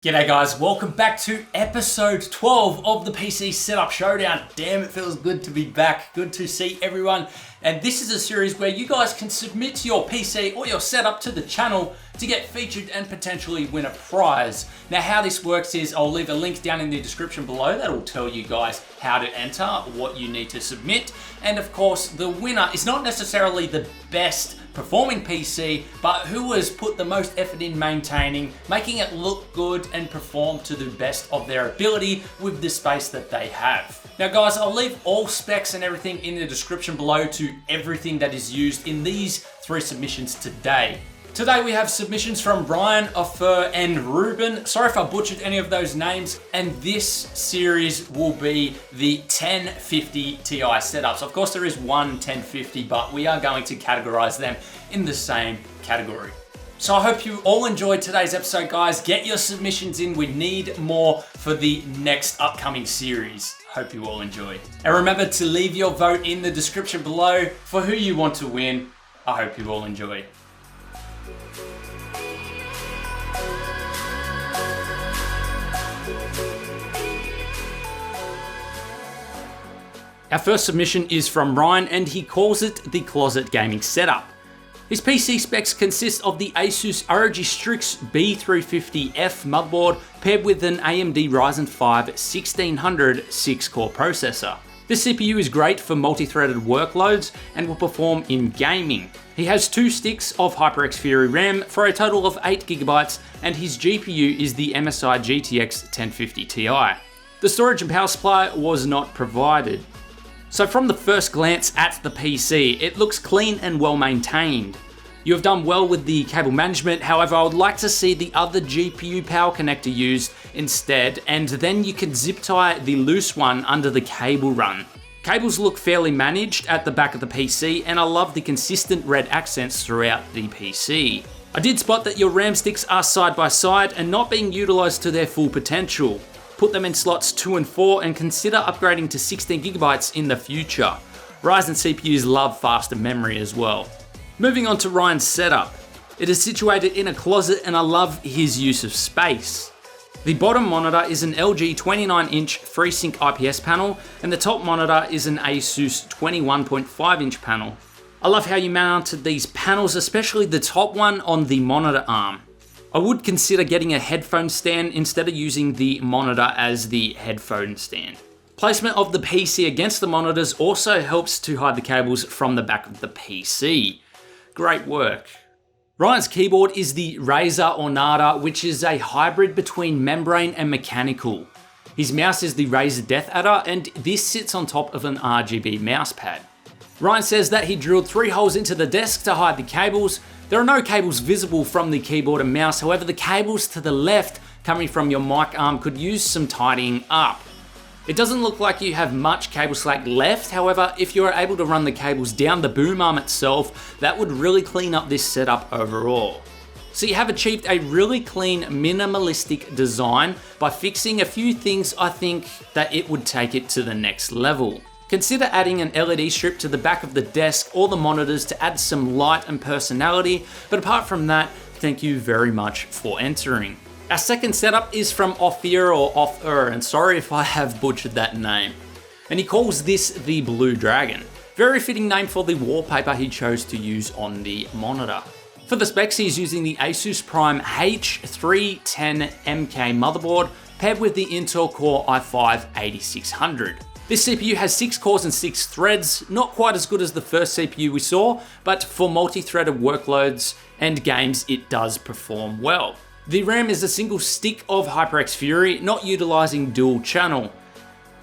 G'day guys, welcome back to episode 12 of the PC Setup Showdown. Damn, it feels good to be back. Good to see everyone. And this is a series where you guys can submit your PC or your setup to the channel to get featured and potentially win a prize. Now how this works is I'll leave a link down in the description below that'll tell you guys how to enter, what you need to submit, and of course the winner is not necessarily the best performing PC, but who has put the most effort in maintaining, making it look good and perform to the best of their ability with the space that they have. Now guys, I'll leave all specs and everything in the description below to everything that is used in these 3 submissions today. Today we have submissions from Ryan, Ofir, and Ruben. Sorry if I butchered any of those names. And this series will be the 1050 Ti setups. Of course there is one 1050, but we are going to categorize them in the same category. So I hope you all enjoyed today's episode, guys. Get your submissions in. We need more for the next upcoming series. Hope you all enjoy. And remember to leave your vote in the description below for who you want to win. I hope you all enjoy. Our first submission is from Ryan and he calls it the Closet Gaming Setup. His PC specs consist of the ASUS ROG STRIX B350F motherboard paired with an AMD Ryzen 5 1600 6-core processor. This CPU is great for multi-threaded workloads and will perform in gaming. He has 2 sticks of HyperX Fury RAM for a total of 8GB and his GPU is the MSI GTX 1050 Ti. The storage and power supply was not provided. So from the first glance at the PC, it looks clean and well maintained. You have done well with the cable management, however I would like to see the other GPU power connector used instead, and then you can zip tie the loose one under the cable run. Cables look fairly managed at the back of the PC, and I love the consistent red accents throughout the PC. I did spot that your RAM sticks are side by side and not being utilised to their full potential. Put them in slots 2 and 4 and consider upgrading to 16GB in the future. RYZEN CPUs love faster memory as well. Moving on to Ryan's setup. It is situated in a closet and I love his use of space. The bottom monitor is an LG 29-inch FreeSync IPS panel and the top monitor is an ASUS 21.5-inch panel. I love how you mounted these panels, especially the top one on the monitor arm. I would consider getting a headphone stand instead of using the monitor as the headphone stand. Placement of the PC against the monitors also helps to hide the cables from the back of the PC. Great work. Ryan's keyboard is the Razer Ornata, which is a hybrid between membrane and mechanical. His mouse is the Razer Deathadder, and this sits on top of an RGB mousepad. Ryan says that he drilled 3 holes into the desk to hide the cables. There are no cables visible from the keyboard and mouse, however the cables to the left coming from your mic arm could use some tidying up. It doesn't look like you have much cable slack left, however if you are able to run the cables down the boom arm itself, that would really clean up this setup overall. So you have achieved a really clean minimalistic design by fixing a few things. I think that it would take it to the next level. Consider adding an LED strip to the back of the desk or the monitors to add some light and personality, but apart from that, thank you very much for entering. Our second setup is from Ofir or Ofir, and sorry if I have butchered that name. And he calls this the Blue Dragon. Very fitting name for the wallpaper he chose to use on the monitor. For the specs, he's using the ASUS Prime H310MK motherboard paired with the Intel Core i5-8600. This CPU has 6 cores and 6 threads, not quite as good as the first CPU we saw, but for multi-threaded workloads and games it does perform well. The RAM is a single stick of HyperX Fury, not utilizing dual channel.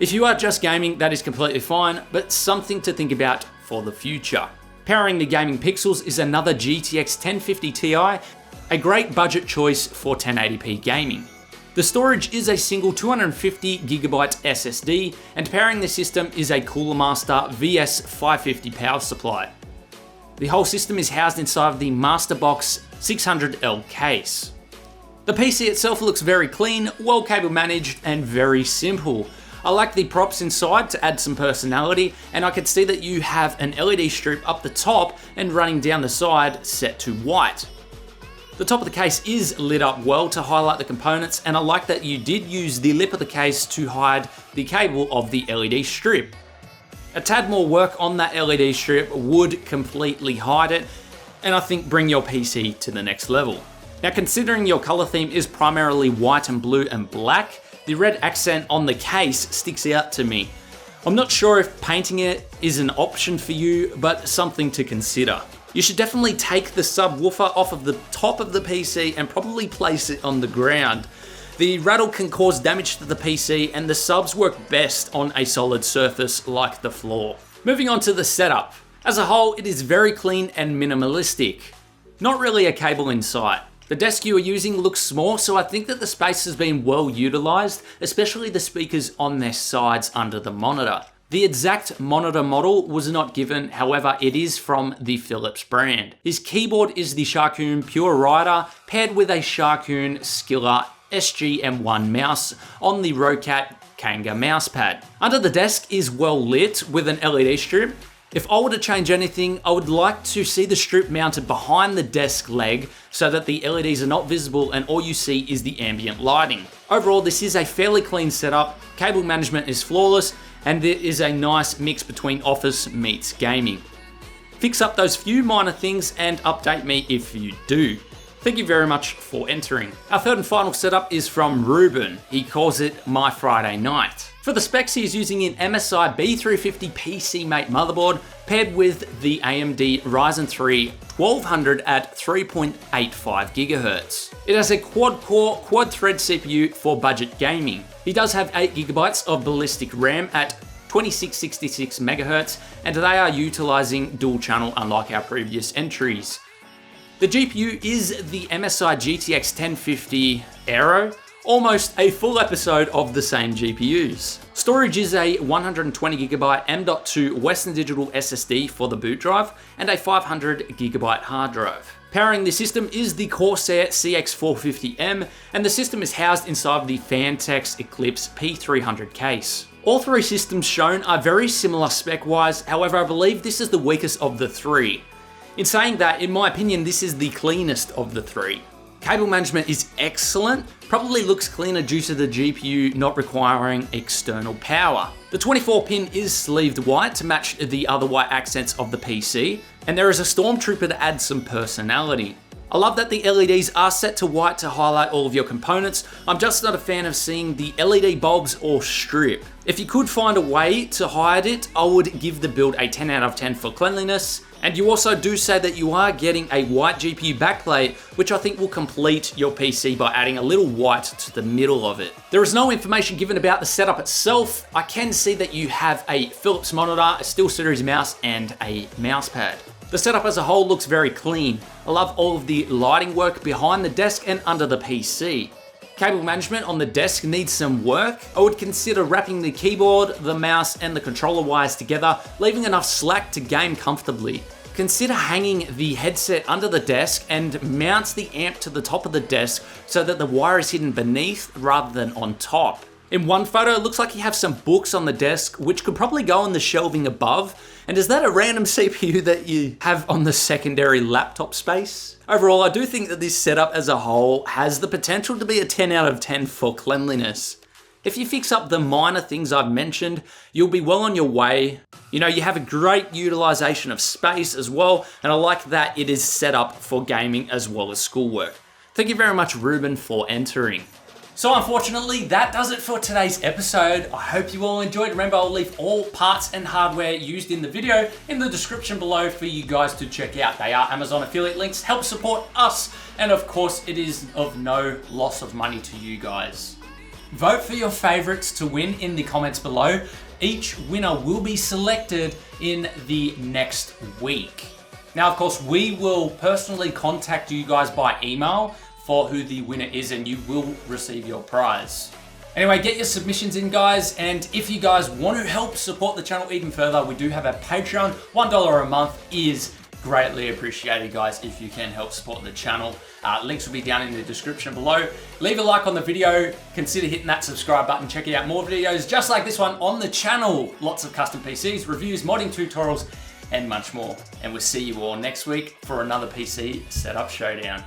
If you are just gaming, that is completely fine, but something to think about for the future. Powering the gaming pixels is another GTX 1050 Ti, a great budget choice for 1080p gaming. The storage is a single 250GB SSD, and powering the system is a Cooler Master VS550 power supply. The whole system is housed inside the Masterbox 600L case. The PC itself looks very clean, well cable managed, and very simple. I like the props inside to add some personality, and I can see that you have an LED strip up the top and running down the side set to white. The top of the case is lit up well to highlight the components, and I like that you did use the lip of the case to hide the cable of the LED strip. A tad more work on that LED strip would completely hide it, and I think bring your PC to the next level. Now, considering your color theme is primarily white and blue and black, the red accent on the case sticks out to me. I'm not sure if painting it is an option for you, but something to consider. You should definitely take the subwoofer off of the top of the PC and probably place it on the ground. The rattle can cause damage to the PC, and the subs work best on a solid surface like the floor. Moving on to the setup. As a whole, it is very clean and minimalistic. Not really a cable in sight. The desk you are using looks small, so I think that the space has been well utilized, especially the speakers on their sides under the monitor. The exact monitor model was not given, however it is from the Philips brand. His keyboard is the Sharkoon Pure Rider paired with a Sharkoon Skiller SG-M1 mouse on the Rocat Kanga mousepad. Under the desk is well lit with an LED strip. If I were to change anything, I would like to see the strip mounted behind the desk leg so that the LEDs are not visible and all you see is the ambient lighting. Overall, this is a fairly clean setup, cable management is flawless, and there is a nice mix between office meets gaming. Fix up those few minor things and update me if you do. Thank you very much for entering. Our third and final setup is from Ruben. He calls it My Friday Night. For the specs, he is using an MSI B350 PC-mate motherboard paired with the AMD Ryzen 3 1200 at 3.85 GHz. It has a quad-core, quad-thread CPU for budget gaming. He does have 8 GB of ballistic RAM at 2666 MHz, and they are utilizing dual channel unlike our previous entries. The GPU is the MSI GTX 1050 Aero, almost a full episode of the same GPUs. Storage is a 120GB M.2 Western Digital SSD for the boot drive and a 500GB hard drive. Powering the system is the Corsair CX450M, and the system is housed inside the Fantex Eclipse P300 case. All three systems shown are very similar spec-wise, however I believe this is the weakest of the three. In saying that, in my opinion, this is the cleanest of the three. Cable management is excellent, probably looks cleaner due to the GPU not requiring external power. The 24-pin is sleeved white to match the other white accents of the PC, and there is a Stormtrooper to add some personality. I love that the LEDs are set to white to highlight all of your components. I'm just not a fan of seeing the LED bulbs or strip. If you could find a way to hide it, I would give the build a 10 out of 10 for cleanliness. And you also do say that you are getting a white GPU backplate, which I think will complete your PC by adding a little white to the middle of it. There is no information given about the setup itself. I can see that you have a Philips monitor, a SteelSeries mouse, and a mousepad. The setup as a whole looks very clean. I love all of the lighting work behind the desk and under the PC. Cable management on the desk needs some work. I would consider wrapping the keyboard, the mouse, and the controller wires together, leaving enough slack to game comfortably. Consider hanging the headset under the desk and mount the amp to the top of the desk so that the wire is hidden beneath rather than on top. In one photo, it looks like you have some books on the desk, which could probably go on the shelving above. And is that a random CPU that you have on the secondary laptop space? Overall, I do think that this setup as a whole has the potential to be a 10 out of 10 for cleanliness. If you fix up the minor things I've mentioned, you'll be well on your way. You know, you have a great utilization of space as well, and I like that it is set up for gaming as well as schoolwork. Thank you very much, Ruben, for entering. So unfortunately, that does it for today's episode. I hope you all enjoyed. Remember, I'll leave all parts and hardware used in the video in the description below for you guys to check out. They are Amazon affiliate links, help support us, and of course, it is of no loss of money to you guys. Vote for your favorites to win in the comments below. Each winner will be selected in the next week. Now, of course, we will personally contact you guys by email for who the winner is, and you will receive your prize. Anyway, get your submissions in, guys, and if you guys want to help support the channel even further, we do have a Patreon. $1 a month is greatly appreciated, guys, if you can help support the channel. Links will be down in the description below. Leave a like on the video, consider hitting that subscribe button, checking out more videos just like this one on the channel. Lots of custom PCs, reviews, modding tutorials, and much more. And we'll see you all next week for another PC Setup Showdown.